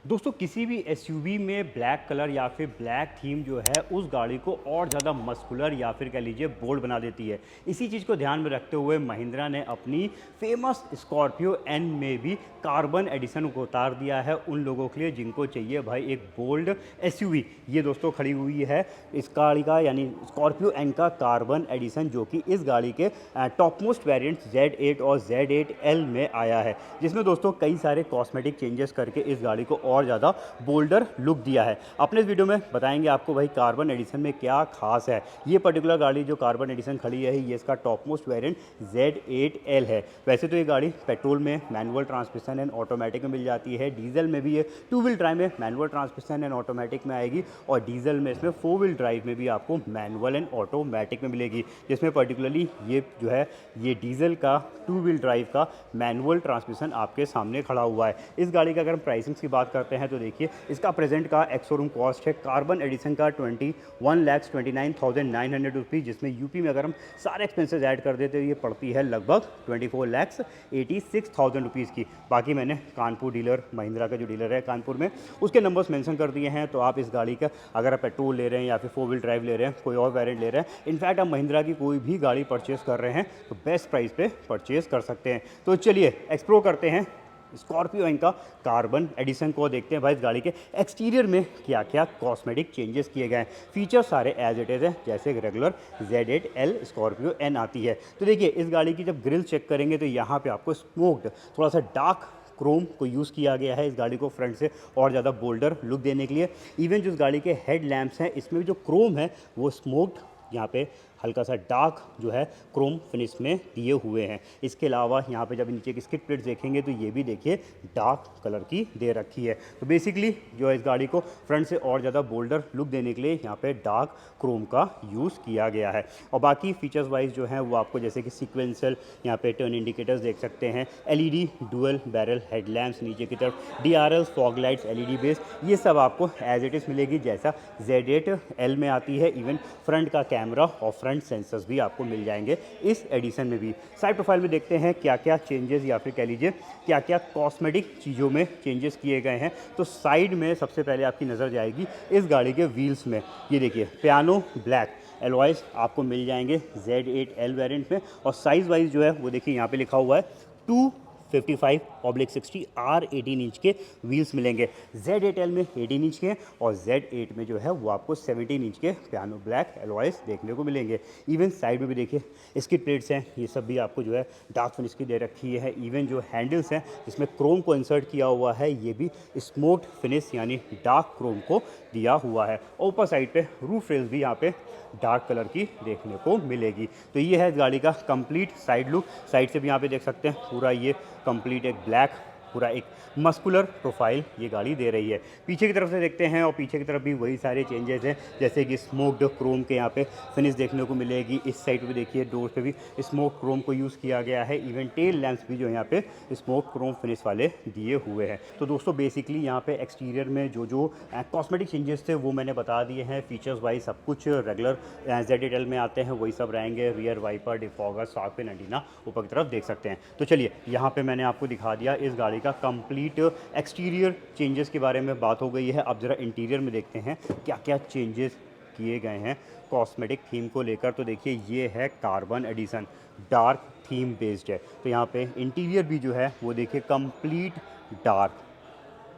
दोस्तों किसी भी एसयूवी में ब्लैक कलर या फिर ब्लैक थीम जो है उस गाड़ी को और ज़्यादा मस्कुलर या फिर कह लीजिए बोल्ड बना देती है। इसी चीज़ को ध्यान में रखते हुए महिंद्रा ने अपनी फेमस स्कॉर्पियो एन में भी कार्बन एडिशन को उतार दिया है उन लोगों के लिए जिनको चाहिए भाई एक बोल्ड एसयूवी। ये दोस्तों खड़ी हुई है इस गाड़ी का यानी स्कॉर्पियो एन का कार्बन एडिशन, जो कि इस गाड़ी के टॉप मोस्ट वेरिएंट Z8 और Z8L में आया है, जिसमें दोस्तों कई सारे कॉस्मेटिक चेंजेस करके इस गाड़ी को और ज़्यादा बोल्डर लुक दिया है। अपने इस वीडियो में बताएंगे आपको भाई कार्बन एडिशन में क्या खास है। ये पर्टिकुलर गाड़ी जो कार्बन एडिशन खड़ी है ये इसका टॉप मोस्ट वेरिएंट Z8L है। वैसे तो ये गाड़ी पेट्रोल में मैनुअल ट्रांसमिशन एंड ऑटोमेटिक में मिल जाती है, डीजल में भी ये 2 व्हील ड्राइव में मैनुअल ट्रांसमिशन एंड ऑटोमेटिक में आएगी और डीजल में इसमें 4 व्हील ड्राइव में भी आपको मैनुअल एंड ऑटोमेटिक में मिलेगी, जिसमें पर्टिकुलरली ये जो है ये डीजल का 2 व्हील ड्राइव का मैनुअल ट्रांसमिशन आपके सामने खड़ा हुआ है। इस गाड़ी का अगर हम प्राइसिंग की बात करते हैं तो देखिए इसका प्रेजेंट का एक्स शोरूम कॉस्ट है कार्बन एडिशन का 21,29,900 रुपीज़, जिसमें यूपी में अगर हम सारे एक्सपेंसेस ऐड कर देते तो ये पड़ती है लगभग 24,86,000 रुपीज़ की। बाकी मैंने कानपुर डीलर महिंद्रा का जो डीलर है कानपुर में उसके नंबर्स मेंशन कर दिए हैं, तो आप इस गाड़ी का अगर आप पेट्रोल ले रहे हैं या फिर 4 व्हील ड्राइव ले रहे हैं, कोई और वेरिएंट ले रहे हैं, इनफैक्ट आप महिंद्रा की कोई भी गाड़ी परचेस कर रहे हैं तो बेस्ट प्राइस पे परचेस कर सकते हैं। तो चलिए एक्सप्लोर करते हैं स्कॉर्पियो एन का कार्बन एडिशन को, देखते हैं भाई इस गाड़ी के एक्सटीरियर में क्या क्या कॉस्मेटिक चेंजेस किए गए हैं। फीचर सारे एज इट इज़ है जैसे रेगुलर Z8L स्कॉर्पियो एन आती है। तो देखिए इस गाड़ी की जब ग्रिल चेक करेंगे तो यहाँ पे आपको स्मोक्ड थोड़ा सा डार्क क्रोम को यूज़ किया गया है इस गाड़ी को फ्रंट से और ज़्यादा बोल्डर लुक देने के लिए। इवन जो इस गाड़ी के हेड लैम्प्स हैं इसमें भी जो क्रोम है वो स्मोक्ड यहाँ पे हल्का सा डार्क जो है क्रोम फिनिश में दिए हुए हैं। इसके अलावा यहाँ पे जब नीचे की स्किड प्लेट्स देखेंगे तो ये भी देखिए डार्क कलर की दे रखी है। तो बेसिकली जो है इस गाड़ी को फ्रंट से और ज़्यादा बोल्डर लुक देने के लिए यहाँ पे डार्क क्रोम का यूज़ किया गया है। और बाकी फीचर्स वाइज जो हैं वो आपको जैसे कि सीक्वेंशियल यहाँ पे टर्न इंडिकेटर्स देख सकते हैं, LED डुअल बैरल हेडलैम्प्स, नीचे की तरफ DRLs fog lights LED base, ये सब आपको एज इट इज़ मिलेगी जैसा Z8L में आती है। इवन फ्रंट का कैमरा और फ्रंट सेंसर्स भी आपको मिल जाएंगे इस एडिशन में भी। साइड प्रोफाइल में देखते हैं क्या क्या चेंजेस या फिर कह लीजिए क्या क्या कॉस्मेटिक चीज़ों में चेंजेस किए गए हैं। तो साइड में सबसे पहले आपकी नज़र जाएगी इस गाड़ी के व्हील्स में। ये देखिए पियानो ब्लैक एलॉयज आपको मिल जाएंगे Z8L वेरिएंट में, और साइज़ वाइज जो है वो देखिए यहाँ पे लिखा हुआ है 255/60 R18 इंच के व्हील्स मिलेंगे। Z8L में 18 इंच के और Z8 में जो है वो आपको 17 इंच के पियानो ब्लैक एलॉयज देखने को मिलेंगे। इवन साइड में भी देखिए इसकी प्लेट्स हैं, ये सब भी आपको जो है डार्क फिनिश की दे रखी है। इवन जो हैंडल्स हैं जिसमें क्रोम को इंसर्ट किया हुआ है ये भी स्मोक्ड फिनिश यानी डार्क क्रोम को दिया हुआ है। ऊपर साइड पे रूफ रेल्स भी यहाँ पे डार्क कलर की देखने को मिलेगी। तो ये है इस गाड़ी का कंप्लीट साइड लुक। साइड से भी यहाँ पे देख सकते हैं पूरा ये कंप्लीट एक ब्लैक पूरा एक मस्कुलर प्रोफाइल ये गाड़ी दे रही है। पीछे की तरफ से देखते हैं और पीछे की तरफ भी वही सारे चेंजेस हैं जैसे कि स्मोक्ड क्रोम के यहाँ पे फिनिश देखने को मिलेगी। इस साइड पे देखिए डोर पे भी स्मोक क्रोम को यूज़ किया गया है। इवन टेल लैंप्स भी जो यहाँ पे स्मोक क्रोम फिनिश वाले दिए हुए हैं। तो दोस्तों बेसिकली यहाँ पे एक्सटीरियर में जो जो कॉस्मेटिक चेंजेस थे वो मैंने बता दिए हैं। फीचर्स वाइज सब कुछ रेगुलर Z8L में आते हैं वही सब रहेंगे। Rear wiper, defogger, shark fin, antenna ऊपर की तरफ देख सकते हैं। तो चलिए यहाँ पे मैंने आपको दिखा दिया इस गाड़ी का कंप्लीट एक्सटीरियर चेंजेस के बारे में बात हो गई है। अब ज़रा इंटीरियर में देखते हैं क्या क्या चेंजेस किए गए हैं कॉस्मेटिक थीम को लेकर। तो देखिए ये है carbon edition, dark theme based है। तो यहाँ पे इंटीरियर भी जो है वो देखिए कंप्लीट डार्क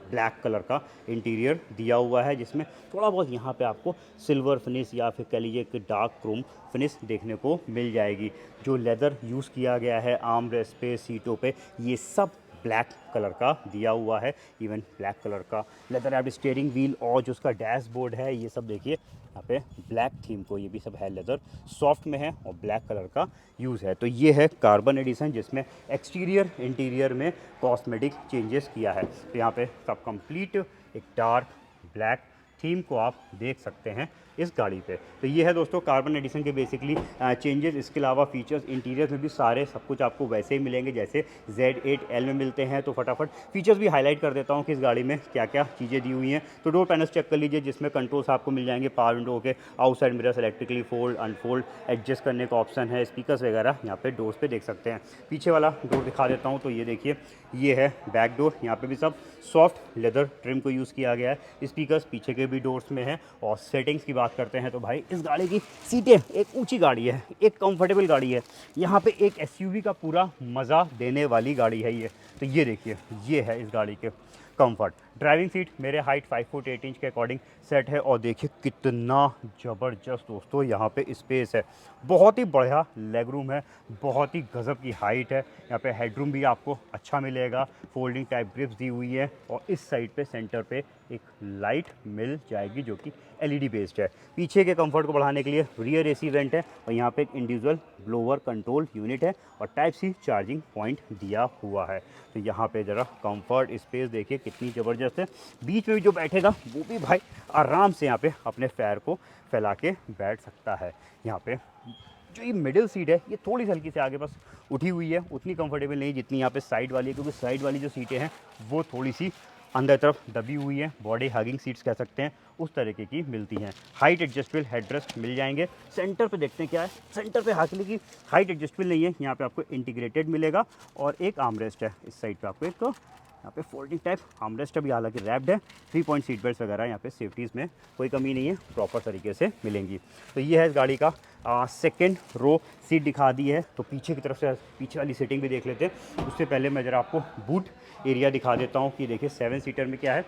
ब्लैक कलर का इंटीरियर दिया हुआ है, जिसमें थोड़ा बहुत यहाँ पे आपको सिल्वर फिनिश या फिर कह लीजिए कि डार्क क्रोम फिनिश देखने को मिल जाएगी। जो लेदर यूज़ किया गया है आर्म रेस्ट पे, सीटों पे, ये सब ब्लैक कलर का दिया हुआ है। इवन ब्लैक कलर का लेदर रैप्ड स्टीयरिंग व्हील और जो उसका डैशबोर्ड है ये सब देखिए यहाँ पे ब्लैक थीम को, ये भी सब है लेदर सॉफ्ट में है और ब्लैक कलर का यूज़ है। तो ये है कार्बन एडिशन जिसमें एक्सटीरियर इंटीरियर में कॉस्मेटिक चेंजेस किया है। तो यहाँ पे सब कंप्लीट एक डार्क ब्लैक थीम को आप देख सकते हैं इस गाड़ी पे। तो ये है दोस्तों कार्बन एडिशन के बेसिकली चेंजेस। इसके अलावा फीचर्स इंटीरियर में भी सारे सब कुछ आपको वैसे ही मिलेंगे जैसे Z8L में मिलते हैं। तो फटाफट फीचर्स भी हाईलाइट कर देता हूँ कि इस गाड़ी में क्या क्या चीज़ें दी हुई हैं। तो डोर पैनल्स चेक कर लीजिए, जिसमें कंट्रोल्स आपको मिल जाएंगे पावर विंडो के, outside mirrors, electrically fold unfold adjust करने का ऑप्शन है, स्पीकर्स वगैरह यहाँ पे डोर्स पे देख सकते हैं। पीछे वाला डोर दिखा देता हूँ। तो ये देखिए, ये है बैक डोर। यहाँ पे भी सब सॉफ्ट लेदर ट्रिम को यूज़ किया गया है। स्पीकर्स पीछे के भी डोर्स में है। और सेटिंग्स की बात करते हैं तो भाई इस गाड़ी की सीटें, एक ऊंची गाड़ी है, एक कंफर्टेबल गाड़ी है, यहाँ पे एक एसयूवी का पूरा मज़ा देने वाली गाड़ी है ये। तो ये देखिए, ये है इस गाड़ी के कंफर्ट। ड्राइविंग सीट मेरे हाइट 5 फुट 8 इंच के अकॉर्डिंग सेट है। और देखिए कितना ज़बरदस्त दोस्तों यहाँ पे स्पेस है, बहुत ही बढ़िया लेग रूम है, बहुत ही गज़ब की हाइट है। यहाँ पे हेडरूम भी आपको अच्छा मिलेगा, फोल्डिंग टाइप ग्रिप्स दी हुई है। और इस साइड पे सेंटर पे एक लाइट मिल जाएगी जो कि LED बेस्ड है। पीछे के कंफर्ट को बढ़ाने के लिए रियर AC वेंट है। और यहाँ पे एक इंडिविजुअल ब्लोअर कंट्रोल यूनिट है और टाइप C चार्जिंग पॉइंट दिया हुआ है। तो यहाँ पे ज़रा कंफर्ट स्पेस देखिए कितनी ज़बरदस्त है। बीच में भी जो बैठेगा वो भी भाई आराम से यहाँ पे अपने पैर को फैला के बैठ सकता है। यहाँ पे जो ये मिडिल सीट है ये थोड़ी सी हल्की से आगे बस उठी हुई है, उतनी कंफर्टेबल नहीं जितनी यहाँ पे साइड वाली है, क्योंकि साइड वाली जो सीटें हैं वो थोड़ी सी अंदर तरफ दबी हुई है, बॉडी हगिंग सीट्स कह सकते हैं, उस तरीके की मिलती हैं। हाइट एडजस्टेबल हेडरेस्ट मिल जाएंगे। सेंटर पे देखते हैं क्या है। सेंटर पे हाथली की हाइट एडजस्टेबल नहीं है, यहाँ पे आपको इंटीग्रेटेड मिलेगा। और एक आर्मरेस्ट है इस साइड पे, आपको एक यहाँ पे फोल्डिंग टाइप आर्मरेस्ट अभी हालांकि रैप्ड है। 3 पॉइंट सीट बेल्ट वगैरह यहाँ पे सेफ्टीज़ में कोई कमी नहीं है, प्रॉपर तरीके से मिलेंगी। तो ये है इस गाड़ी का सेकेंड रो सीट दिखा दी है। तो पीछे की तरफ से पीछे वाली सीटिंग भी देख लेते हैं। उससे पहले मैं ज़रा आपको बूट एरिया दिखा देता हूँ कि देखिए 7 सीटर में क्या है।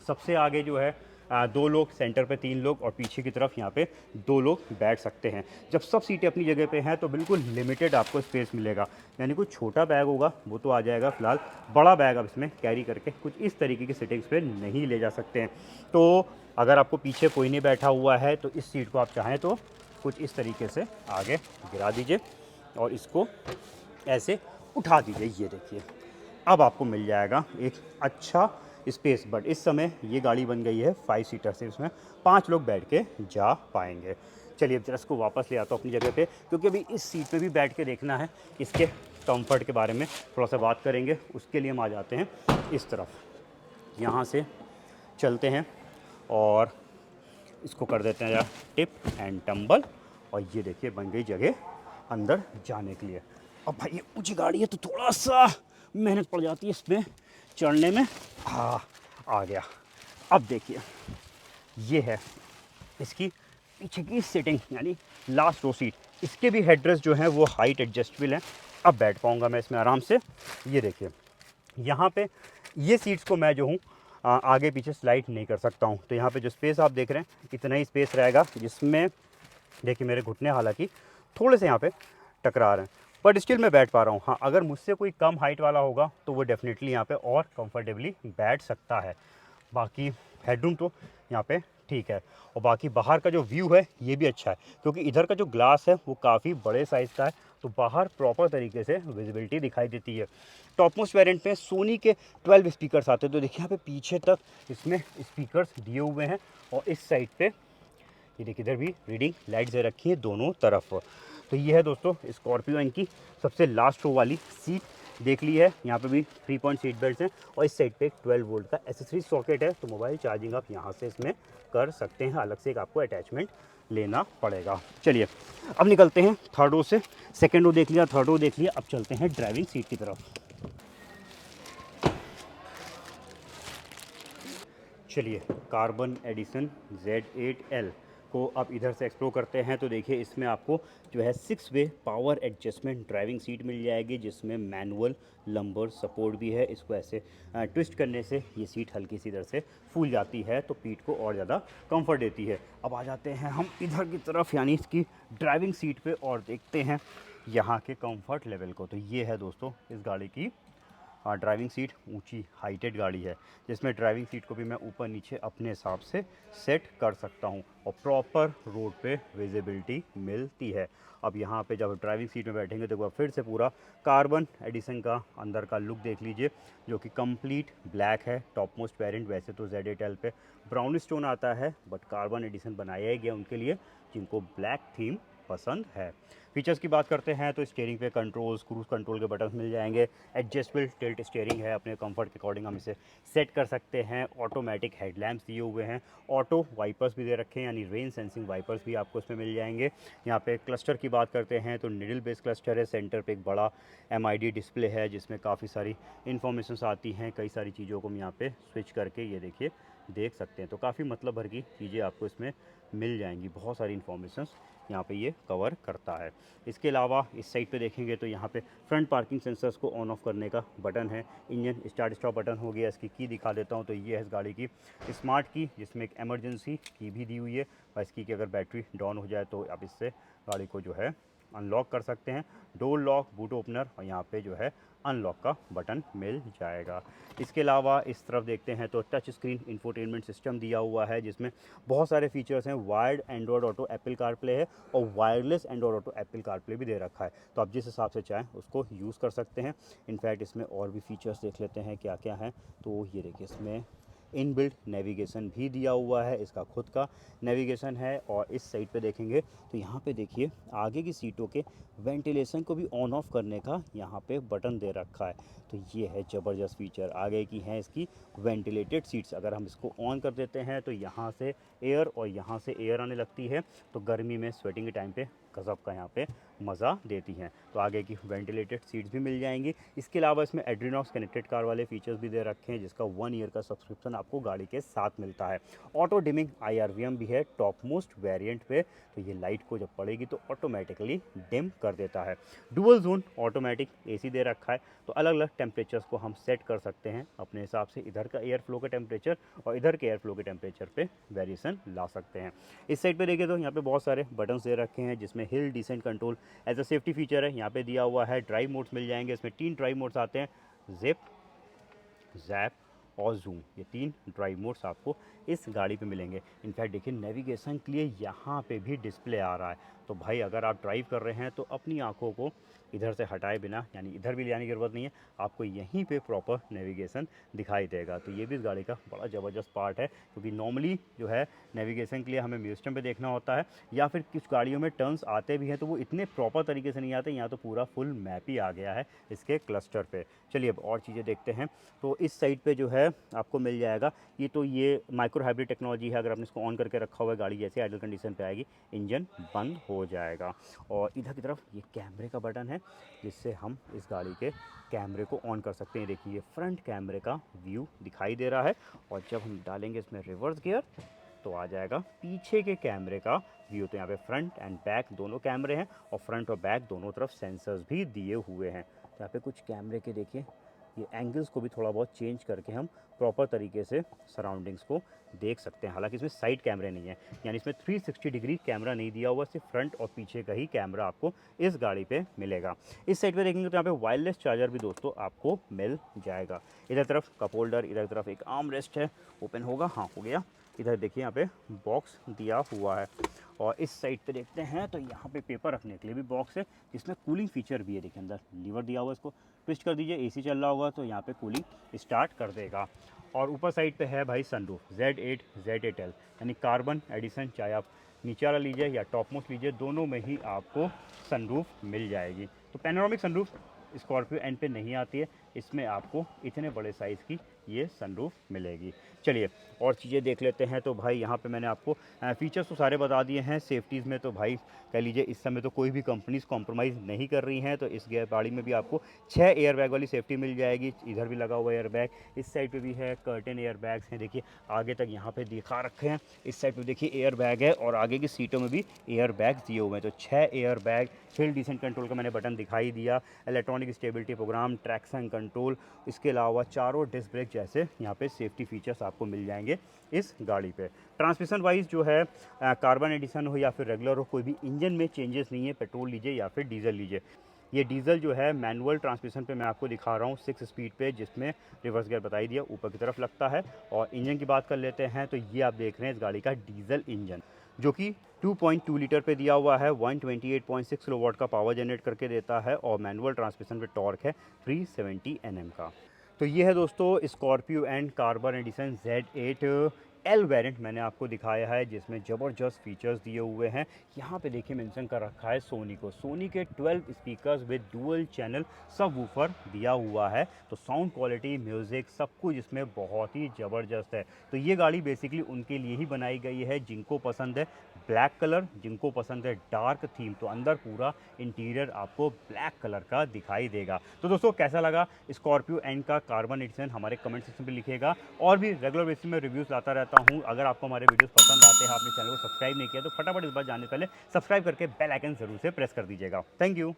सबसे आगे जो है 2 लोग, सेंटर पे 3 लोग और पीछे की तरफ यहाँ पे 2 लोग बैठ सकते हैं। जब सब सीटें अपनी जगह पे हैं तो बिल्कुल लिमिटेड आपको स्पेस मिलेगा, यानी कुछ छोटा बैग होगा वो तो आ जाएगा। फिलहाल बड़ा बैग अब इसमें कैरी करके कुछ इस तरीके की सीटिंग्स पे नहीं ले जा सकते हैं। तो अगर आपको पीछे कोई नहीं बैठा हुआ है तो इस सीट को आप चाहें तो कुछ इस तरीके से आगे गिरा दीजिए और इसको ऐसे उठा दीजिए। ये देखिए, अब आपको मिल जाएगा एक अच्छा स्पेस। बट इस समय ये गाड़ी बन गई है 5 सीटर से, इसमें 5 लोग बैठ के जा पाएंगे। चलिए अब जरा इसको वापस ले आता हूँ अपनी जगह पे, क्योंकि अभी इस सीट पे भी बैठ के देखना है, इसके कंफर्ट के बारे में थोड़ा सा बात करेंगे। उसके लिए हम आ जाते हैं इस तरफ, यहाँ से चलते हैं और इसको कर देते हैं यार टिप एंड टम्बल। और ये देखिए बन गई जगह अंदर जाने के लिए। अब भाई ये ऊंची गाड़ी है तो थोड़ा सा मेहनत पड़ जाती है इसमें चढ़ने में। हाँ, आ गया। अब देखिए, ये है इसकी पीछे की सीटिंग, यानी लास्ट रो सीट। इसके भी हेडरेस्ट जो हैं वो हाइट एडजस्टेबल हैं। अब बैठ पाऊँगा मैं इसमें आराम से। ये देखिए, यहाँ पे ये सीट्स को मैं जो हूँ आगे पीछे स्लाइड नहीं कर सकता हूँ। तो यहाँ पे जो स्पेस आप देख रहे हैं इतना ही स्पेस रहेगा, जिसमें देखिए मेरे घुटने हालांकि थोड़े से यहाँ पे टकरा रहे हैं, बट स्टिल मैं बैठ पा रहा हूँ। हाँ, अगर मुझसे कोई कम हाइट वाला होगा तो वो डेफिनेटली यहाँ पे और कंफर्टेबली बैठ सकता है। बाकी हेडरूम तो यहाँ पे ठीक है। और बाकी बाहर का जो व्यू है ये भी अच्छा है, क्योंकि इधर का जो ग्लास है वो काफ़ी बड़े साइज़ का है, तो बाहर प्रॉपर तरीके से विजिबिलिटी दिखाई देती है। टॉप मोस्ट वेरिएंट में सोनी के 12 स्पीकर्स आते हैं। तो देखिए यहाँ पे पीछे तक इसमें स्पीकर्स दिए हुए हैं। और इस साइड पे ये देखिए इधर भी रीडिंग लाइट दे रखी है दोनों तरफ। तो ये है दोस्तों स्कॉर्पियो इनकी सबसे लास्ट रो वाली सीट देख ली है। यहाँ पे भी 3 पॉइंट सीट बेल्ट हैं और इस साइड पे एक 12 वोल्ट का एसेसरी सॉकेट है। तो मोबाइल चार्जिंग आप यहाँ से इसमें कर सकते हैं, अलग से एक आपको अटैचमेंट लेना पड़ेगा। चलिए अब निकलते हैं थर्ड रो से। सेकेंड रो देख लिया, थर्ड रो देख लिया, अब चलते हैं ड्राइविंग सीट की तरफ। चलिए कार्बन एडिशन Z8L को अब इधर से एक्सप्लोर करते हैं। तो देखिए इसमें आपको जो है 6 वे पावर एडजस्टमेंट ड्राइविंग सीट मिल जाएगी, जिसमें मैनुअल लंबर सपोर्ट भी है। इसको ऐसे ट्विस्ट करने से ये सीट हल्की सी इधर से फूल जाती है, तो पीठ को और ज़्यादा कंफर्ट देती है। अब आ जाते हैं हम इधर की तरफ, यानी इसकी ड्राइविंग सीट पे, और देखते हैं यहाँ के कंफर्ट लेवल को। तो ये है दोस्तों इस गाड़ी की ड्राइविंग सीट ऊंची हाइटेड गाड़ी है, जिसमें ड्राइविंग सीट को भी मैं ऊपर नीचे अपने हिसाब से सेट कर सकता हूं और प्रॉपर रोड पे विजिबिलिटी मिलती है। अब यहाँ पे जब ड्राइविंग सीट में बैठेंगे तो एक बार फिर से पूरा कार्बन एडिशन का अंदर का लुक देख लीजिए, जो कि कंप्लीट ब्लैक है। टॉप मोस्ट वेरिएंट वैसे तो ZATL पे ब्राउन स्टोन आता है, बट कार्बन एडिशन बनाया ही गया उनके लिए जिनको ब्लैक थीम पसंद है। फीचर्स की बात करते हैं तो स्टीयरिंग पे कंट्रोल्स, क्रूज कंट्रोल के बटन मिल जाएंगे। एडजस्टेबल टिल्ट स्टीयरिंग है, अपने कंफर्ट के अकॉर्डिंग हम इसे सेट कर सकते हैं। ऑटोमेटिक हेडलैम्प्स दिए हुए हैं, ऑटो वाइपर्स भी दे रखे हैं, यानी रेन सेंसिंग वाइपर्स भी आपको इसमें मिल जाएंगे। यहाँ पे क्लस्टर की बात करते हैं तो निडल बेस क्लस्टर है, सेंटर पे एक बड़ा MID डिस्प्ले है जिसमें काफ़ी सारी इन्फॉर्मेशन आती हैं। कई सारी चीज़ों को हम यहाँ पे स्विच करके ये देखिए देख सकते हैं, तो काफ़ी मतलब भर की चीज़ें आपको इसमें मिल जाएंगी। बहुत सारी इन्फॉर्मेशंस यहाँ पे ये कवर करता है। इसके अलावा इस साइड पे देखेंगे तो यहाँ पे फ्रंट पार्किंग सेंसर्स को ऑन ऑफ करने का बटन है। इंजन स्टार्ट स्टॉप बटन हो गया। इसकी की दिखा देता हूँ तो ये है इस गाड़ी की स्मार्ट की, जिसमें एक इमरजेंसी की भी दी हुई है और इसकी की अगर बैटरी डाउन हो जाए तो आप इससे गाड़ी को जो है अनलॉक कर सकते हैं। डोर लॉक, बूट ओपनर और यहाँ पे जो है अनलॉक का बटन मिल जाएगा। इसके अलावा इस तरफ देखते हैं तो टच स्क्रीन इंफोटेनमेंट सिस्टम दिया हुआ है, जिसमें बहुत सारे फीचर्स हैं। Wired Android auto Apple CarPlay है और wireless Android auto Apple CarPlay भी दे रखा है, तो आप जिस हिसाब से चाहें उसको यूज़ कर सकते हैं। इनफैक्ट इसमें और भी फीचर्स देख लेते हैं क्या क्या है। तो ये देखिए इसमें इनबिल्ट नेविगेशन भी दिया हुआ है, इसका खुद का नेविगेशन है। और इस साइड पे देखेंगे तो यहाँ पे देखिए आगे की सीटों के वेंटिलेशन को भी ऑन ऑफ करने का यहाँ पे बटन दे रखा है, तो ये है ज़बरदस्त फीचर। आगे की हैं इसकी वेंटिलेटेड सीट्स, अगर हम इसको ऑन कर देते हैं तो यहाँ से एयर और यहाँ से एयर आने लगती है, तो गर्मी में स्वेटिंग के टाइम पे गज़ब का यहाँ पे मज़ा देती हैं। तो आगे की वेंटिलेटेड सीट्स भी मिल जाएंगी। इसके अलावा इसमें एड्रीनॉक्स कनेक्टेड कार वाले फीचर्स भी दे रखे हैं, जिसका 1 ईयर का सब्सक्रिप्शन आपको गाड़ी के साथ मिलता है। ऑटो डिमिंग IRVM भी है टॉप मोस्ट वेरिएंट पे, तो ये लाइट को जब पड़ेगी तो ऑटोमेटिकली डिम कर देता है। डुअल जोन ऑटोमेटिक AC दे रखा है, तो अलग अलग टेम्परेचर्स को हम सेट कर सकते हैं अपने हिसाब से। इधर का एयर फ्लो का टेम्परेचर और इधर के एयर फ्लो के टेम्परेचर पे वेरिएशन ला सकते हैं। इस साइड पे देखिए तो यहाँ पे बहुत सारे बटन्स दे रखे हैं, जिसमें hill descent control as a safety feature है यहाँ पे दिया हुआ है। ड्राइव मोड्स मिल जाएंगे, इसमें 3 ड्राइव मोड्स आते हैं, जिप, जैप और जूम, ये 3 ड्राइव मोड्स आपको इस गाड़ी पे मिलेंगे। इनफैक्ट देखिए नेविगेशन के लिए यहाँ पे भी डिस्प्ले आ रहा है, तो भाई अगर आप ड्राइव कर रहे हैं तो अपनी आंखों को इधर से हटाए बिना, यानी इधर भी ले आने की ज़रूरत नहीं है, आपको यहीं पे प्रॉपर नेविगेशन दिखाई देगा। तो ये भी इस गाड़ी का बड़ा ज़बरदस्त पार्ट है, क्योंकि नॉर्मली जो है नेविगेशन के लिए हमें म्यूजियम पे देखना होता है, या फिर कुछ गाड़ियों में टर्न्स आते भी हैं तो वो इतने प्रॉपर तरीके से नहीं आते। यहाँ तो पूरा फुल मैप ही आ गया है इसके क्लस्टर पे। चलिए अब और चीज़ें देखते हैं। तो इस साइड पे जो है आपको मिल जाएगा, ये माइक्रो हाइब्रिड टेक्नोलॉजी है। अगर आपने इसको ऑन करके रखा हुआ है, गाड़ी जैसे आइडल कंडीशन पे आएगी इंजन बंद हो जाएगा। और इधर की तरफ ये कैमरे का बटन है, जिससे हम इस गाड़ी के कैमरे को ऑन कर सकते हैं। देखिए ये फ्रंट कैमरे का व्यू दिखाई दे रहा है, और जब हम डालेंगे इसमें रिवर्स गियर तो आ जाएगा पीछे के कैमरे का व्यू। तो यहाँ पे फ्रंट एंड बैक दोनों कैमरे हैं, और फ्रंट और बैक दोनों तरफ सेंसर्स भी दिए हुए हैं। तो यहाँ पे कुछ कैमरे के देखिए ये एंगल्स को भी थोड़ा बहुत चेंज करके हम प्रॉपर तरीके से सराउंडिंग्स को देख सकते हैं। हालांकि इसमें साइड कैमरे नहीं है, यानी इसमें 360 डिग्री कैमरा नहीं दिया हुआ, सिर्फ फ्रंट और पीछे का ही कैमरा आपको इस गाड़ी पे मिलेगा। इस साइड पे देखेंगे तो यहाँ पे वायरलेस चार्जर भी दोस्तों आपको मिल जाएगा। इधर तरफ कप होल्डर, इधर तरफ एक आर्म रेस्ट है, ओपन होगा, हाँ हो गया। इधर देखिए यहाँ पे बॉक्स दिया हुआ है, और इस साइड पे देखते हैं तो यहाँ पे पेपर रखने के लिए भी बॉक्स है, जिसमें कूलिंग फीचर भी है। देखिए अंदर लीवर दिया हुआ है, इसको ट्विस्ट कर दीजिए, AC चल रहा होगा तो यहाँ पे कूलिंग स्टार्ट कर देगा। और ऊपर साइड पे है भाई सनरूफ Z8 Z8L, यानी कार्बन एडिशन, चाहे आप नीचे वाला लीजिए या टॉप मोस्ट लीजिए, दोनों में ही आपको सनरूफ मिल जाएगी। तो पैनोरामिक सनरूफ स्कॉर्पियो एन पे नहीं आती है, इसमें आपको इतने बड़े साइज़ की ये सनरूफ मिलेगी। चलिए और चीज़ें देख लेते हैं। तो भाई यहाँ पे मैंने आपको फीचर्स तो सारे बता दिए हैं। सेफ्टीज़ में तो भाई कह लीजिए इस समय तो कोई भी कंपनीज कॉम्प्रोमाइज़ नहीं कर रही हैं, तो इस गाड़ी में भी आपको 6 एयर बैग वाली सेफ्टी मिल जाएगी। इधर भी लगा हुआ एयर बैग, इस साइड पे भी है, कर्टेन एयर बैग्स हैं, देखिए आगे तक यहाँ पे दिखा रखे हैं। इस साइड पे देखिए एयर बैग है, और आगे की सीटों में भी एयर बैग्स दिए हुए हैं। तो 6 air bag, hill descent control का मैंने बटन दिखाई दिया, electronic stability program, traction control, इसके अलावा चारों डिस्क ब्रेक जैसे यहाँ पे सेफ्टी फीचर्स आपको मिल जाएंगे इस गाड़ी पे। ट्रांसमिशन वाइज जो है कार्बन एडिशन हो या फिर रेगुलर हो, कोई भी इंजन में चेंजेस नहीं है, पेट्रोल लीजिए या फिर डीजल लीजिए। ये डीजल जो है मैनुअल ट्रांसमिशन पे मैं आपको दिखा रहा हूँ 6 स्पीड पे, जिसमें रिवर्स गियर बता ही दिया ऊपर की तरफ लगता है। और इंजन की बात कर लेते हैं तो ये आप देख रहे हैं इस गाड़ी का डीजल इंजन, जो कि 2.2 लीटर पे दिया हुआ है, 128.6 किलोवाट का पावर जनरेट करके देता है और मैनुअल ट्रांसमिशन पे टॉर्क है 370 Nm का। तो ये है दोस्तों Scorpio and carbon edition Z8 L variant मैंने आपको दिखाया है, जिसमें ज़बरदस्त फीचर्स दिए हुए हैं। यहाँ पे देखिए मेंशन कर रखा है सोनी को, सोनी के 12 स्पीकर्स विद डुअल चैनल सब वूफर दिया हुआ है। तो साउंड क्वालिटी, म्यूज़िक, सब कुछ इसमें बहुत ही ज़बरदस्त है। तो ये गाड़ी बेसिकली उनके लिए ही बनाई गई है जिनको पसंद है ब्लैक कलर, जिनको पसंद है डार्क थीम। तो अंदर पूरा इंटीरियर आपको ब्लैक कलर का दिखाई देगा। तो दोस्तों कैसा लगा स्कॉर्पियो एन का कार्बन एडिशन, हमारे कमेंट सेक्शन पे लिखिएगा। और भी रेगुलर बेसिस में रिव्यूज़ लाता रहता हूँ। अगर आपको हमारे वीडियोस पसंद आते हैं, आपने चैनल को सब्सक्राइब नहीं किया तो फटाफट इस बार जाने से पहले सब्सक्राइब करके बेल आइकन जरूर से प्रेस कर दीजिएगा। Thank you.